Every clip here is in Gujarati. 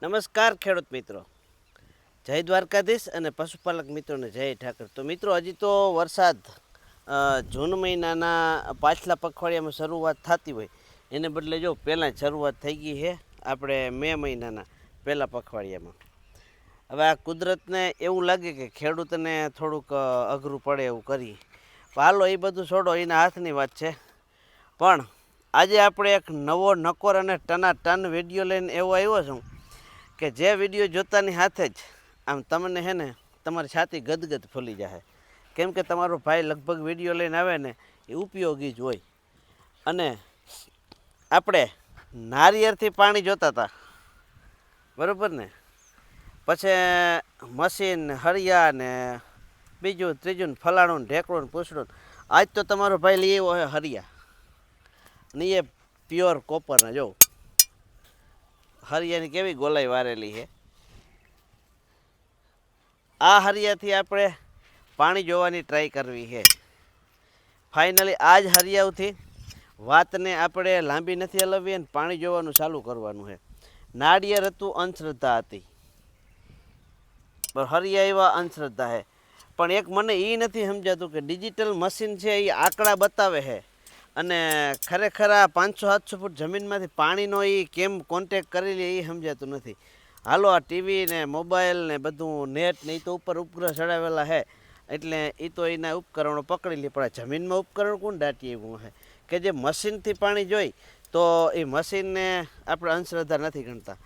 નમસ્કાર ખેડૂત મિત્રો, જય દ્વારકાધીશ અને પશુપાલક મિત્રોને જય ઠાકર. તો મિત્રો, હજી તો વરસાદ જૂન મહિનાના પાછલા પખવાડિયામાં શરૂઆત થતી હોય એને બદલે જો પહેલાં જ શરૂઆત થઈ ગઈ છે આપણે મે મહિનાના પહેલાં પખવાડિયામાં. હવે આ કુદરતને એવું લાગે કે ખેડૂતને થોડુંક અઘરું પડે એવું કરી. હાલો એ બધું છોડો, એના હાથની વાત છે. પણ આજે આપણે એક નવો નકોર અને ટન વિડીયો લઈને એવો આવ્યો છું કે જે વિડીયો જોતાની સાથે જ આમ તમને હે ને તમારી છાતી ગદગદ ફૂલી જાય. કેમ કે તમારો ભાઈ લગભગ વિડીયો લઈને આવે ને એ ઉપયોગી જ હોય. અને આપણે નારિયેળથી પાણી જોતા હતા, બરાબર ને? પછી મશીન, હળિયા ને બીજું ત્રીજું ફલાણું ઢેકણું પૂછડું. આજ તો તમારો ભાઈ લઈ આવ્યો છે હરિયા, ને એ પ્યોર કોપરના. જો હરિયાની કેવી ગોલાઈ વારેલી છે. આ હરિયાથી આપણે પાણી જોવાની ટ્રાય કરવી છે. ફાઇનલી આ જ હરિયાથી વાતને આપણે લાંબી નથી હલાવવી અને પાણી જોવાનું ચાલુ કરવાનું છે. નાળિયેર હતું, અંધશ્રદ્ધા હતી, પણ હરિયા એવા અંધશ્રદ્ધા છે. પણ એક મને એ નથી સમજાતું કે ડિજિટલ મશીન છે એ આંકડા બતાવે છે અને ખરેખર આ 500-700 ફૂટ જમીનમાંથી પાણીનો એ કેમ કોન્ટેક કરી લે એ સમજાતું નથી. હાલો, આ ટીવી ને મોબાઈલ ને બધું નેટ ને એ તો ઉપર ઉપગ્રહ ચડાવેલા છે એટલે એ તો એના ઉપકરણો પકડી લે. પણ આ જમીનમાં ઉપકરણ કોણ દાટી એવું છે કે જે મશીનથી પાણી જોઈ? તો એ મશીનને આપણે અંધશ્રદ્ધા નથી ગણતા.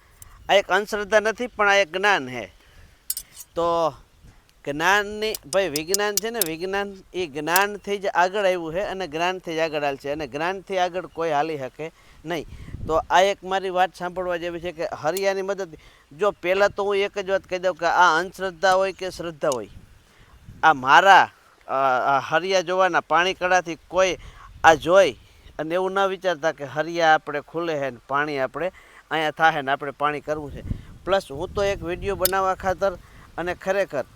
આ એક અંધશ્રદ્ધા નથી, પણ આ એક જ્ઞાન છે. તો જ્ઞાનની ભાઈ વિજ્ઞાન છે ને, વિજ્ઞાન એ જ્ઞાનથી જ આગળ આવ્યું છે અને જ્ઞાનથી જ આગળ હાલશે, અને જ્ઞાનથી આગળ કોઈ હાલી શકે નહીં. તો આ એક મારી વાત સાંભળવા જેવી છે કે હરિયાની મદદ. જો પહેલાં તો હું એક જ વાત કહી દઉં કે આ અંધશ્રદ્ધા હોય કે શ્રદ્ધા હોય, આ મારા હરિયા જોવાના પાણી કડાથી કોઈ આ જોઈ અને એવું ન વિચારતા કે હરિયા આપણે ખુલે છે ને પાણી આપણે અહીંયા થાય ને આપણે પાણી કરવું છે. પ્લસ હું તો એક વિડીયો બનાવવા ખાતર અને ખરેખર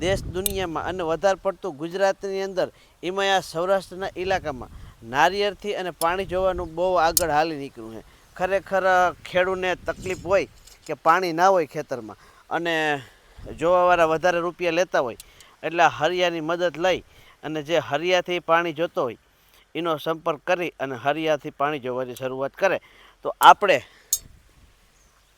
દેશ દુનિયામાં અને વધારે પડતું ગુજરાતની અંદર એમાં આ સૌરાષ્ટ્રના ઇલાકામાં નારિયેળથી અને પાણી જોવાનું બહુ આગળ હાલી નીકળ્યું છે. ખરેખર ખેડૂતને તકલીફ હોય કે પાણી ના હોય ખેતરમાં અને જોવાવાળા વધારે રૂપિયા લેતા હોય, એટલે હરિયાની મદદ લઈ અને જે હરિયાથી પાણી જોતો હોય એનો સંપર્ક કરી અને હરિયાથી પાણી જોવાની શરૂઆત કરે. તો આપણે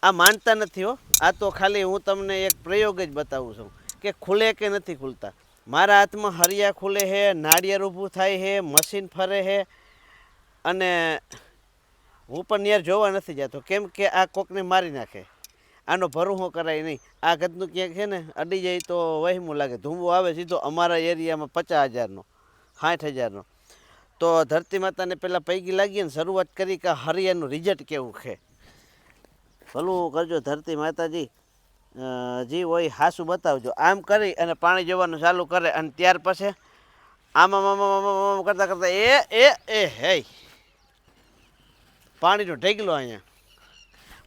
આ માનતા નથી હો, આ તો ખાલી હું તમને એક પ્રયોગ જ બતાવું છું કે ખુલે કે નથી ખુલતા. મારા હાથમાં હરિયા ખુલે છે, નાળિયેર ઊભું થાય છે, મશીન ફરે છે, અને હું પણ યાર જોવા નથી જતો. કેમ કે આ કોકને મારી નાખે, આનો ભરોસો કરાય નહીં. આ ગદનું ક્યાંક છે ને અડી જાય તો વહેમું લાગે. ધૂમવો આવે સીધો અમારા એરિયામાં 50,000નો, 60,000નો. તો ધરતી માતાને પહેલાં પૈકી લાગીએ ને શરૂઆત કરી કે હરિયાનું રિઝલ્ટ કેવું છે. ભલું કરજો ધરતી માતાજી, જી હોય હાસું બતાવજો. આમ કરી અને પાણી જોવાનું ચાલુ કરે અને ત્યાર પછી આમ કરતાં કરતાં એ હે પાણીનો ઢેગલો અહીંયા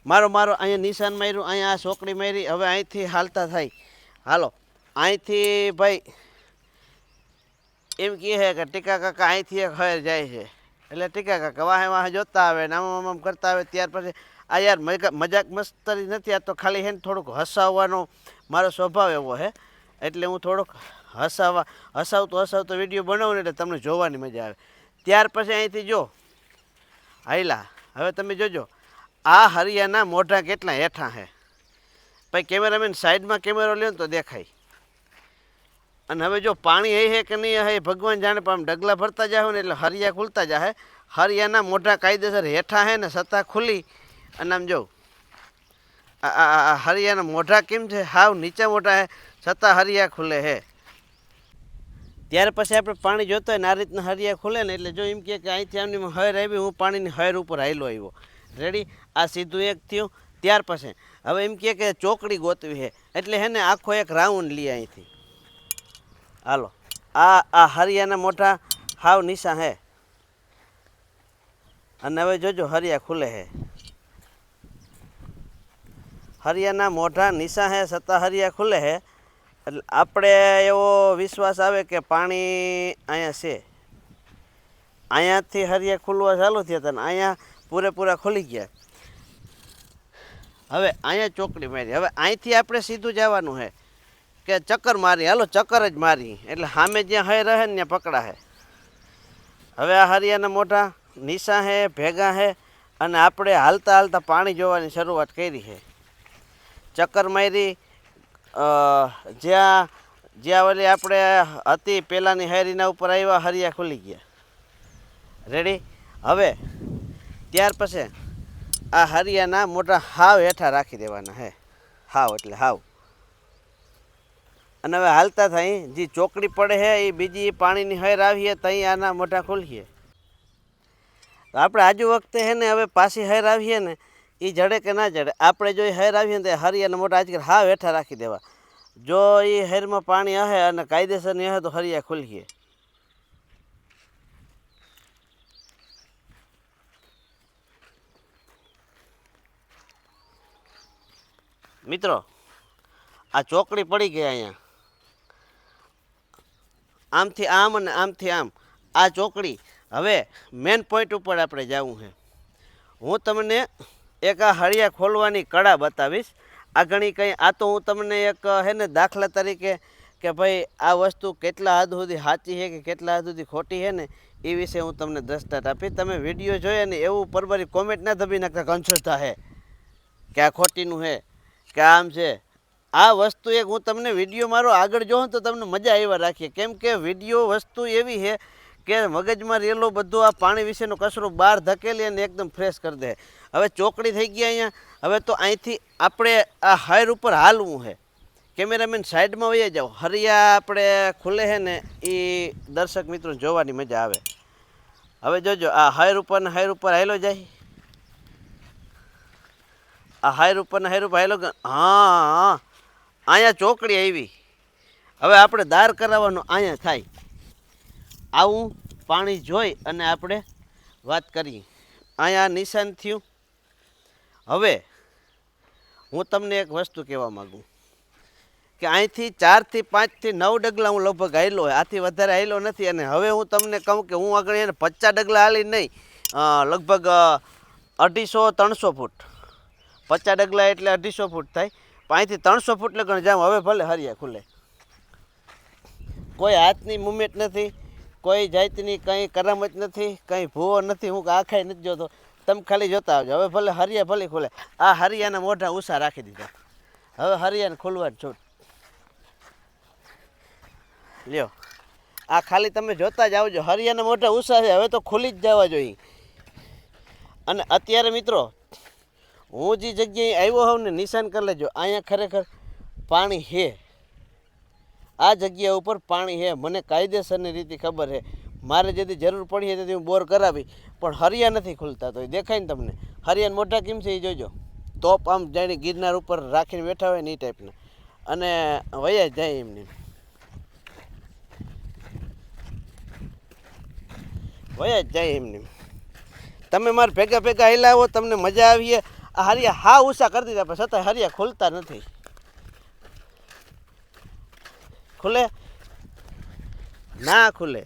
મારો અહીંયા નિશાન માર્યું, અહીંયા આ સોકડી મારી. હવે અહીંથી હાલતા થાય. હાલો, અહીંથી ભાઈ એમ કહે છે કે ટીકા કાકા અહીંથી એક હર જાય છે, એટલે ટીકા કાકા વાહે જોતા આવે ને આમ કરતા આવે. ત્યાર પછી આ યાર મજાક મસ્તરી નથી, આ તો ખાલી છે ને થોડુંક હસાવવાનો મારો સ્વભાવ એવો છે, એટલે હું થોડુંક હસાવતો વિડીયો બનાવું ને એટલે તમને જોવાની મજા આવે. ત્યાર પછી અહીંથી જો હાઈલા, હવે તમે જોજો આ હરિયાના મોઢા કેટલા હેઠા છે. ભાઈ કેમેરામેન સાઈડમાં કેમેરો લ્યો ને તો દેખાય. અને હવે જો પાણી હે કે નહીં હે ભગવાન જાણે, પણ આમ ડગલા ભરતા જાઓ ને એટલે હરિયા ખુલતા જાય. હરિયાના મોઢા કાયદેસર હેઠા હે ને છતાં ખુલી. અને આમ જો આ હરિયાના મોઢા કેમ છે, હાવ નીચા મોઢા હે છતાં હરિયા ખુલે હે. ત્યાર પછી આપણે પાણી જોતો હોય ને આ રીતના હરિયા ખુલે ને એટલે જો એમ કહે કે અહીંથી આમની હર આવી, હું પાણીની હર ઉપર હાયલો આવ્યો. રેડી, આ સીધું એક થયું. ત્યાર પછી હવે એમ કહે કે ચોકડી ગોતવી છે, એટલે હે ને આખો એક રાઉન્ડ લઈએ અહીંથી. હાલો, આ હરિયાના મોઢા હાવ નિશા હે. અને હવે જોજો હરિયા ખુલે હે. હરિયાના મોઢા નિશા હે છતાં હરિયા ખુલે હે. એટલે આપણે એવો વિશ્વાસ આવે કે પાણી અહીંયા છે. અહીંયાથી હરિયા ખુલવા ચાલુ થયા હતા ને અહીંયા પૂરેપૂરા ખુલી ગયા. હવે અહીંયા ચોકડી મારી. હવે અહીંથી આપણે સીધું જવાનું છે કે ચક્કર મારી. હાલો ચક્કર જ મારી એટલે સામે જ્યાં હય રહે ને ત્યાં પકડાશે. હવે આ હરિયાના મોઢા નીસા હે ભેગા હે અને આપણે હાલતા હાલતા પાણી જોવાની શરૂઆત કરી છે. ચક્કર મારી જ્યાં જ્યાં ઓલી આપણે હતી પહેલાંની હેરીના ઉપર આવ્યા, હરિયા ખુલી ગયા. રેડી. હવે ત્યાર પછી આ હરિયાના મોટા હાવ હેઠા રાખી દેવાના હે. હાવ એટલે હાવ. અને હવે હાલતા થઈ જે ચોકડી પડે છે એ બીજી પાણીની હૈર આવીએ ત્યાં આના મોઢા ખોલીએ. તો આપણે આજુ વખતે હે ને હવે પાછી હૈર આવીએ ને એ જડે કે ના જડે, આપણે જો હૈર આવીએ ને તો હરિયાના મોઢા આજકાલ હાવ હેઠા રાખી દેવા. જો એ હૈરમાં પાણી હે અને કાયદેસરની હે તો હરિયા ખોલીએ. મિત્રો આ ચોકડી પડી ગઈ અહીંયા, આમથી આમ અને આમથી આમ આ ચોકડી. હવે મેન પોઈન્ટ ઉપર આપણે જવું છે. હું તમને એક આ હરિયા ખોલવાની કળા બતાવીશ. આ ઘણી કંઈ આ તો હું તમને એક હે ને દાખલા તરીકે કે ભાઈ આ વસ્તુ કેટલા હદ સુધી સાચી છે કે કેટલા હદ સુધી ખોટી છે ને એ વિશે હું તમને દ્રષ્ટાંત આપીશ. તમે વિડીયો જોઈએ ને એવું પરબરી કોમેન્ટ ના દબી નાખતા કંસોતા છે કે આ ખોટીનું છે કે આમ છે. આ વસ્તુ એક હું તમને વિડીયો મારો આગળ જોઉં તો તમને મજા આવ્યા રાખીએ. કેમ કે વિડીયો વસ્તુ એવી છે કે મગજમાં રહેલો બધો આ પાણી વિશેનો કચરો બહાર ધકેલી અને એકદમ ફ્રેશ કરી દે. હવે ચોકડી થઈ ગયા અહીંયા. હવે તો અહીંથી આપણે આ હાયર ઉપર હાલવું છે. કેમેરામેન સાઈડમાં વહી જાઓ. હરિયા આપણે ખુલે છે ને એ દર્શક મિત્રો જોવાની મજા આવે. હવે જોજો આ હાયર ઉપર ને હાયર ઉપર હાયલો જાય. આ હાયર ઉપર ને હાયર ઉપર હાયલો. હા અહીંયા ચોકડી આવી. હવે આપણે દાર કરાવવાનું અહીંયા થાય. આવું પાણી જોઈ અને આપણે વાત કરીએ. અહીંયા નિશાન થયું. હવે હું તમને એક વસ્તુ કહેવા માગું કે અહીંથી 4 થી 5 થી 9 ડગલા હું લગભગ હાયલો હોય, આથી વધારે હાયલો નથી. અને હવે હું તમને કહું કે હું આગળ એને 50 ડગલા હાલી નહીં, લગભગ 250-300 ફૂટ. 50 ડગલા એટલે 250 ફૂટ થાય. અહીંથી 300 ફૂટ લગણ જાઉં. હવે ભલે હરિયા ખુલે, કોઈ હાથની મુવમેન્ટ નથી, કોઈ જાતની કંઈ કરામત નથી, કંઈ ભૂવો નથી. હું આખાય નથી જોતો, તમે ખાલી જોતા આવજો. હવે ભલે હરિયા ભલે ખુલે. આ હરિયાના મોઢા ઊંચા રાખી દીધા. હવે હરિયાને ખુલવા જ છૂટ લ્યો. આ ખાલી તમે જોતા જ આવજો. હરિયાના મોઢા ઊંચા છે, હવે તો ખુલી જ જવા જોઈએ. અને અત્યારે મિત્રો હું જે જગ્યાએ આવ્યો હોઉં ને નિશાન કરી લેજો. અહીંયા ખરેખર પાણી છે. આ જગ્યા ઉપર પાણી છે. મને કાયદેસરની રીતે ખબર છે. મારે જેથી જરૂર પડી તેથી હું બોર કરાવી, પણ હરિયા નથી ખુલતા. તો એ દેખાય ને તમને હરિયાના મોઢા કેમ છે એ જોજો. તોપ આમ જાણે ગિરનાર ઉપર રાખીને બેઠા હોય ને એ ટાઈપના. અને વયા જાય એમને વયા જ જાય એમને. તમે મારે ભેગા ભેગા હેલા આવો, તમને મજા આવીએ. આ હરિયા હા ઊંચા કરી દીધા પણ છતાં હરિયા ખુલતા નથી. ખુલે ના ખુલે.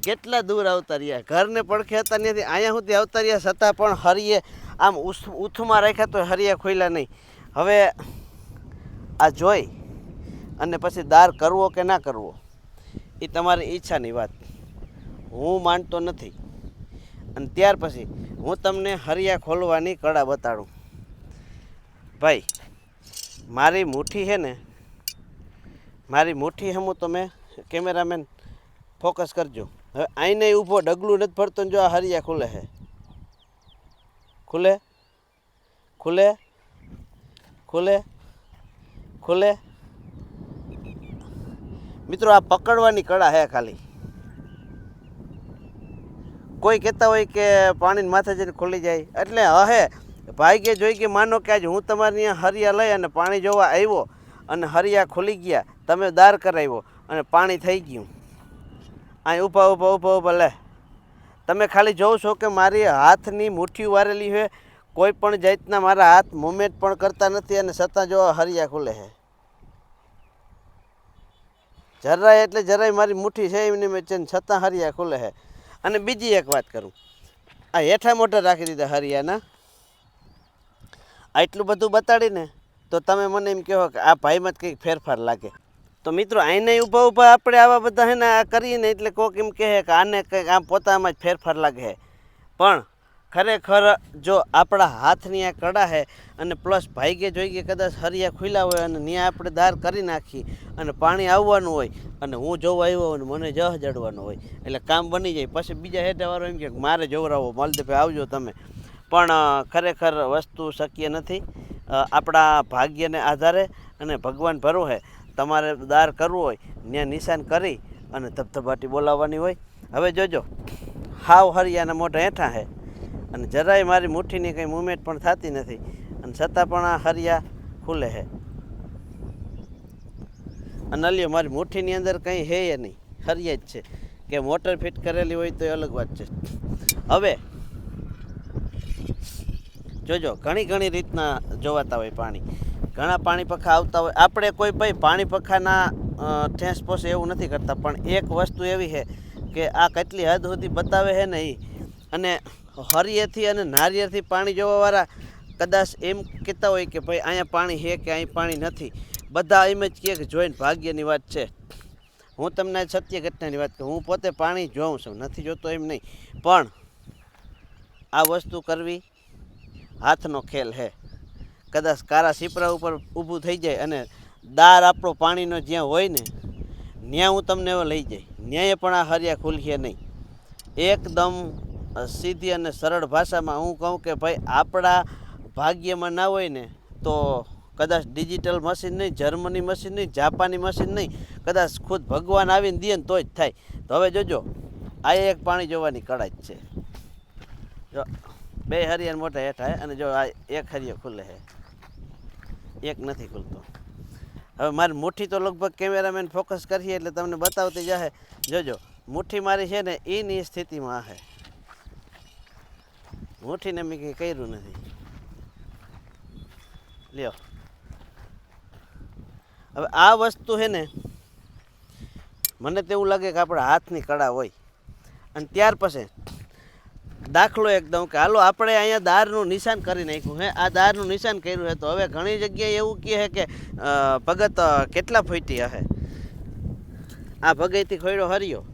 કેટલા દૂર આવતા રહ્યા, ઘરને પડખે હતા ત્યાંથી અહીંયા સુધી આવતા રહ્યા, છતાં પણ હરિયે આમ ઉથમાં રાખ્યા તો હરિયા ખોલ્યા નહીં. હવે આ જોઈ અને પછી દાર કરવો કે ના કરવો એ તમારી ઈચ્છાની વાત. હું માનતો નથી. અને ત્યાર પછી હું તમને હરિયા ખોલવાની કળા બતાડું. ભાઈ મારી મુઠ્ઠી છે ને, મારી મુઠ્ઠી હમું તમે કેમેરામેન ફોકસ કરજો. હવે આઈને ઊભો ડગલું નથી ફરતો ને જો આ હરિયા ખુલે છે. ખુલે ખુલે ખુલે ખુલે. મિત્રો આ પકડવાની કળા છે ખાલી. કોઈ કહેતા હોય કે પાણીને માથે જઈને ખુલી જાય એટલે હે ભાગ્ય જોઈ કે માનો કે આજે હું તમારી ત્યાં હરિયા લઈ અને પાણી જોવા આવ્યો અને હરિયા ખુલી ગયા, તમે દાર કરાવ્યો અને પાણી થઈ ગયું. અહીં ઊભા ઊભા ઊભા ઊભા લે તમે ખાલી જોઉં છો કે મારી હાથની મુઠ્ઠી વારેલી હોય, કોઈ પણ જાતના મારા હાથ મુવમેન્ટ પણ કરતા નથી અને છતાં જો હરિયા ખુલે છે. જરાય એટલે જરાય મારી મુઠ્ઠી છે એમની મેં છતાં હરિયા ખુલે છે. અને બીજી એક વાત કરું, આ હેઠા મોઢા રાખી દીધા હરિયાના. આટલું બધું બતાડીને તો તમે મને એમ કહો કે આ ભાઈમાં જ કંઈક ફેરફાર લાગે. તો મિત્રો અહીંને ઊભા ઊભા આપણે આવા બધા હે ને આ કરીએ એટલે કોક એમ કહે કે આને કંઈક આમ પોતામાં જ ફેરફાર લાગે. પણ ખરેખર જો આપણા હાથની આ કડા છે અને પ્લસ ભાગ્યે જોઈએ કદાચ હરિયા ખુલ્લા હોય અને ત્યાં આપણે દાર કરી નાખી અને પાણી આવવાનું હોય અને હું જોવા આવ્યો હોય ને મને જહ જડવાનું હોય એટલે કામ બની જાય. પછી બીજા હેઠવાળો એમ કે મારે જોવરાવો માલદેભાઈ આવજો તમે. પણ ખરેખર વસ્તુ શક્ય નથી. આપણા ભાગ્યને આધારે અને ભગવાન ભરોસે તમારે દાર કરવું હોય ત્યાં નિશાન કરી અને ધબધબાટી બોલાવવાની હોય. હવે જોજો હાવ હરિયાના મોઢા હેઠા છે અને જરાય મારી મુઠ્ઠીની કંઈ મૂવમેન્ટ પણ થતી નથી અને છતાં પણ આ હરિયા ખુલે છે. અને અલ્યો મારી મુઠ્ઠીની અંદર કંઈ હે નહીં, હરિયા જ છે. કે મોટર ફિટ કરેલી હોય તો એ અલગ વાત છે. હવે જોજો ઘણી રીતના જોવાતા હોય પાણી. ઘણા પાણી પખા આવતા હોય. આપણે કોઈ ભાઈ પાણી પખાના ઠેસ પોસે એવું નથી કરતા. પણ એક વસ્તુ એવી છે કે આ કેટલી હદ સુધી બતાવે છે ને એ અને હરિયેથી અને નારિયેળથી પાણી જોવાવાળા કદાચ એમ કહેતા હોય કે ભાઈ અહીંયા પાણી છે કે અહીં પાણી નથી. બધા એમ જ કહે કે જોઈને ભાગ્યની વાત છે. હું તમને સત્ય ઘટનાની વાત કહું, હું પોતે પાણી જોઉં છું, નથી જોતો એમ નહીં. પણ આ વસ્તુ કરવી હાથનો ખેલ છે. કદાચ કારા સીપરા ઉપર ઊભું થઈ જાય અને દાર આપણો પાણીનો જ્યાં હોય ને ત્યાં હું તમને એવો લઈ જાય, ન્યાય પણ આ હરિયા ખુલશે નહીં. એકદમ સીધી અને સરળ ભાષામાં હું કહું કે ભાઈ આપણા ભાગ્યમાં ના હોય ને તો કદાચ ડિજિટલ મશીન નહીં, જર્મની મશીન નહીં, જાપાની મશીન નહીં, કદાચ ખુદ ભગવાન આવીને દે ને તો જ થાય. તો હવે જોજો આ એક પાણી જોવાની કળા જ છે. જો બે હરિયાના મોટા હેઠા અને જો આ એક હરિયો ખુલે છે, એક નથી ખુલતો. હવે મારી મુઠ્ઠી તો લગભગ કેમેરામેન ફોકસ કરીએ એટલે તમને બતાવતી જશે. જોજો મુઠ્ઠી મારી છે ને એની સ્થિતિમાં છે. મુઠ્ઠીને મેં કંઈ કર્યું નથી. લ્યો હવે આ વસ્તુ છે ને મને તો એવું લાગે કે આપણા હાથની કળા હોય. અને ત્યાર પછી દાખલો એકદમ કે હાલો આપણે અહીંયા દારનું નિશાન કરી નાખ્યું હે, આ દારનું નિશાન કર્યું છે. તો હવે ઘણી જગ્યાએ એવું કહે છે કે ભગત કેટલા ફૂટી હશે. આ ભગતથી ખોયડો હરિયો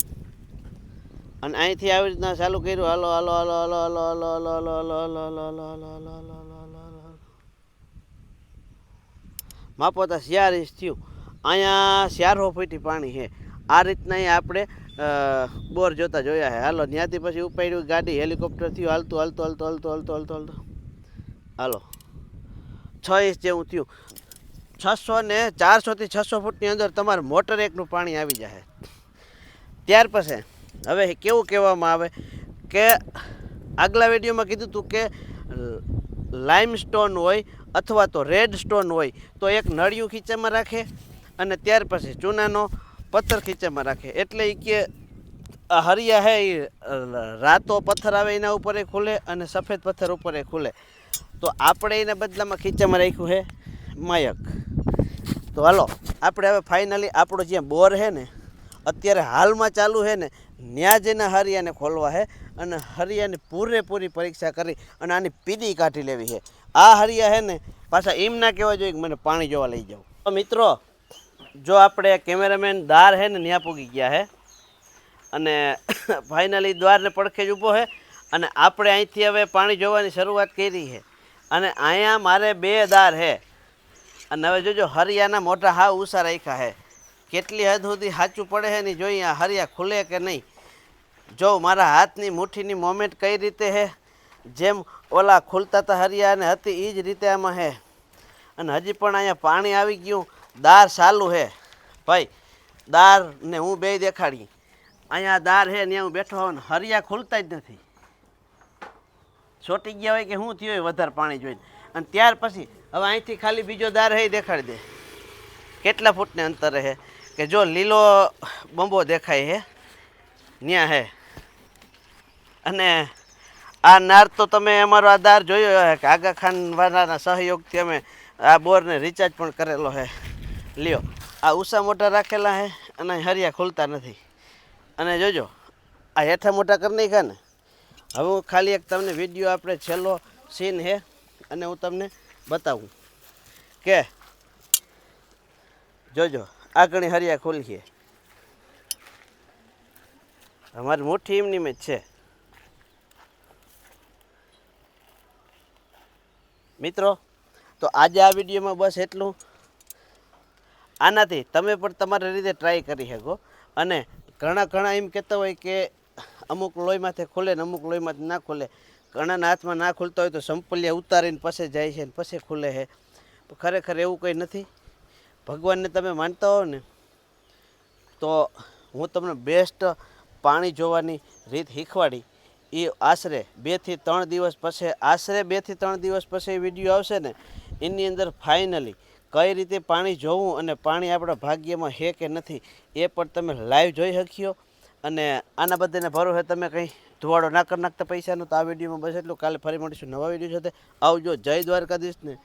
અને અહીંથી આવી રીતના ચાલુ કર્યું. હાલો હાલો હાલો હાલો હાલો હાલો હાલો હાલો હાલો હાલો હાલો હાલો હાલો હાલો હાલો માપો તો 4 ઇંચ થયું. અહીંયા 4 ફૂટી પાણી છે. આ રીતના આપણે બોર જોતા જોયા છે. હાલો ત્યાંથી પછી ઉપાડ્યું ગાડી, હેલિકોપ્ટર થયું, હાલતું હાલતું હાલતું હાલતું હાલતું હાલતું હાલતું હાલો 6 ઇંચ જેવું થયું. 600 ને 400 થી 600 ફૂટની અંદર તમારે મોટર એકનું પાણી આવી જાય. ત્યાર પછી હવે કેવું કહેવામાં આવે કે આગલા વિડીયોમાં કીધું હતું કે લાઇમસ્ટોન હોય અથવા તો રેડ સ્ટોન હોય તો એક નળિયું ખીચામાં રાખે અને ત્યાર પછી ચૂનાનો પથ્થર ખીચામાં રાખે. એટલે એ કે હરિયા હે એ રાતો પથ્થર આવે એના ઉપર એ ખુલે અને સફેદ પથ્થર ઉપર એ ખુલે. તો આપણે એના બદલામાં ખીચામાં રાખ્યું છે માયક. તો હાલો આપણે હવે ફાઇનલી આપણો જ્યાં બોર છે ને અત્યારે હાલમાં ચાલુ છે ને ત્યાં જઈને હરિયાને ખોલવા છે અને હરિયાની પૂરેપૂરી પરીક્ષા કરી અને આની પીડી કાઢી લેવી છે. આ હરિયા છે ને પાછા એમ ના કહેવા જોઈએ કે મને પાણી જોવા લઈ જાઓ. તો મિત્રો જો આપણે કેમેરામેન દાર છે ને ત્યાં પૂગી ગયા છે અને ફાઇનલી દ્વારને પડખે જ ઊભો છે અને આપણે અહીંથી હવે પાણી જોવાની શરૂઆત કરી છે. અને અહીંયા મારે 2 દાર છે અને હવે જોજો હરિયાના મોટા હાવ ઊંચા રાખ્યા છે. કેટલી હદ સુધી સાચું પડે છે ને જોઈએ આ હરિયા ખુલે કે નહીં. જો મારા હાથની મુઠ્ઠીની મોમેન્ટ કઈ રીતે છે, જેમ ઓલા ખુલતા હતા હરિયાને હતી એ જ રીતે આમાં છે. અને હજી પણ અહીંયા પાણી આવી ગયું, દાર ચાલુ છે ભાઈ. દારને હું બે દેખાડી. અહીંયા દાર છે ત્યાં હું બેઠો હોઉં ને હરિયા ખુલતા જ નથી. છોટી ગયા હોય કે શું થયું હોય વધારે પાણી જોઈને. અને ત્યાર પછી હવે અહીંથી ખાલી બીજો દાર છે એ દેખાડી દે કેટલા ફૂટને અંતરે છે કે જો લીલો બંબો દેખાય છે ત્યાં છે. અને આ નાર તો તમે અમારો આ દાર જોયો છે કે આગા ખાન વાળાના સહયોગથી અમે આ બોરને રિચાર્જ પણ કરેલો છે. લ્યો આ ઊંચા મોટા રાખેલા છે અને હરિયા ખુલતા નથી. અને જોજો આ હેઠા મોટા કરી નાખ્યા ને. હવે હું ખાલી એક તમને વિડીયો આપણે છેલ્લો સીન છે અને હું તમને બતાવું કે જોજો આ ઘણી હરિયા ખોલીએ અમારી મુઠ્ઠી એમની જ છે મિત્રો. તો આજે આ વિડીયોમાં બસ એટલું. આનાથી તમે પણ તમારી રીતે ટ્રાય કરી શકો. અને ઘણા એમ કહેતા હોય કે અમુક લોહીમાંથી ખુલે ને અમુક લોહીમાંથી ના ખુલે. ઘણાના હાથમાં ના ખુલતા હોય તો સંપલિયા ઉતારીને પછી જાય છે ને પછી ખુલે છે. ખરેખર એવું કંઈ નથી. ભગવાનને તમે માનતા હો ને તો હું તમને બેસ્ટ પાણી જોવાની રીત શીખવાડી. એ આશરે 2 થી 3 દિવસ પછી વિડીયો આવશે ને એની અંદર ફાઇનલી કઈ રીતે પાણી જોવું અને પાણી આપણા ભાગ્યમાં છે કે નથી એ પણ તમે લાઈવ જોઈ શક્યો. અને આના બધાને ભરોસે તમે કંઈ ધુવાડો ના કરી નાખતા પૈસાનો. તો આ વિડીયોમાં બસ એટલું. કાલે ફરી મળીશું નવા વિડીયો સાથે. આવજો. જય દ્વારકાધીશ ને